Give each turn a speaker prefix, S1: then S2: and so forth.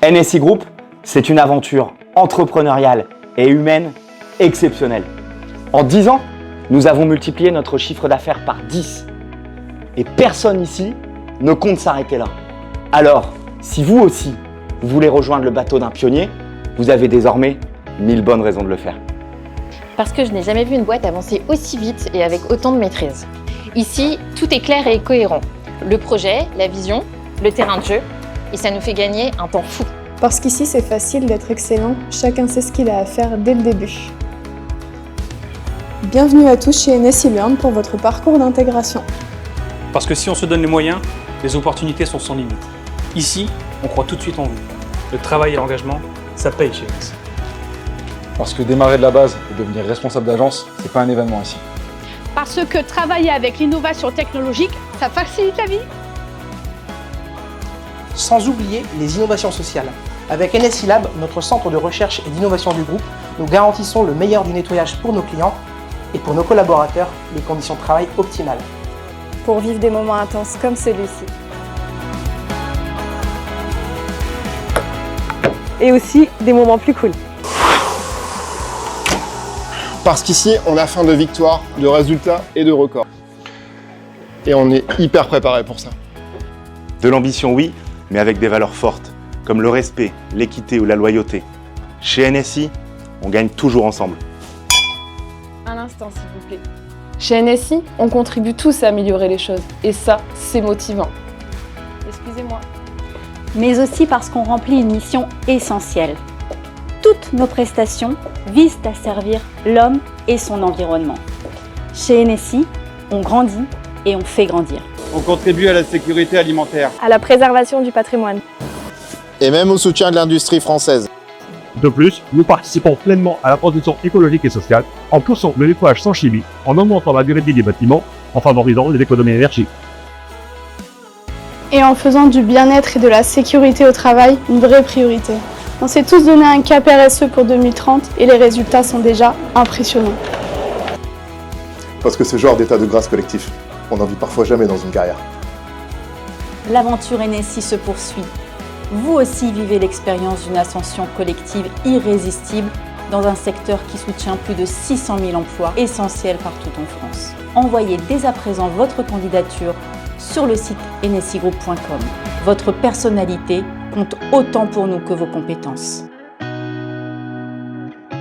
S1: NSI Group, c'est une aventure entrepreneuriale et humaine exceptionnelle. En 10 ans, nous avons multiplié notre chiffre d'affaires par 10. Et personne ici ne compte s'arrêter là. Alors, si vous aussi, vous voulez rejoindre le bateau d'un pionnier, vous avez désormais 1000 bonnes raisons de le faire.
S2: Parce que je n'ai jamais vu une boîte avancer aussi vite et avec autant de maîtrise. Ici, tout est clair et cohérent. Le projet, la vision, le terrain de jeu, et ça nous fait gagner un temps fou.
S3: Parce qu'ici, c'est facile d'être excellent, chacun sait ce qu'il a à faire dès le début. Bienvenue à tous chez NSI Learn pour votre parcours d'intégration.
S4: Parce que si on se donne les moyens, les opportunités sont sans limite. Ici, on croit tout de suite en vous. Le travail et l'engagement, ça paye chez NSI.
S5: Parce que démarrer de la base et devenir responsable d'agence, c'est pas un événement ici.
S6: Parce que travailler avec l'innovation technologique, ça facilite la vie.
S7: Sans oublier les innovations sociales. Avec NSI Lab, notre centre de recherche et d'innovation du groupe, nous garantissons le meilleur du nettoyage pour nos clients et pour nos collaborateurs, les conditions de travail optimales.
S3: Pour vivre des moments intenses comme celui-ci.
S8: Et aussi des moments plus cool.
S9: Parce qu'ici, on a faim de victoires, de résultats et de records. Et on est hyper préparé pour ça.
S10: De l'ambition, oui, mais avec des valeurs fortes, comme le respect, l'équité ou la loyauté. Chez NSI, on gagne toujours ensemble.
S11: Un instant, s'il vous plaît. Chez NSI, on contribue tous à améliorer les choses. Et ça, c'est motivant. Excusez-moi.
S12: Mais aussi parce qu'on remplit une mission essentielle. Toutes nos prestations visent à servir l'homme et son environnement. Chez NSI, on grandit et on fait grandir.
S13: On contribue à la sécurité alimentaire,
S3: à la préservation du patrimoine.
S9: Et même au soutien de l'industrie française.
S14: De plus, nous participons pleinement à la transition écologique et sociale en poussant le nettoyage sans chimie, en augmentant la durée de vie des bâtiments, en favorisant les économies d'énergie.
S3: Et en faisant du bien-être et de la sécurité au travail une vraie priorité. On s'est tous donné un cap RSE pour 2030 et les résultats sont déjà impressionnants.
S15: Parce que ce genre d'état de grâce collectif, on n'en vit parfois jamais dans une carrière.
S12: L'aventure NSI se poursuit. Vous aussi vivez l'expérience d'une ascension collective irrésistible dans un secteur qui soutient plus de 600 000 emplois essentiels partout en France. Envoyez dès à présent votre candidature sur le site nsigroup.com. Votre personnalité compte autant pour nous que vos compétences.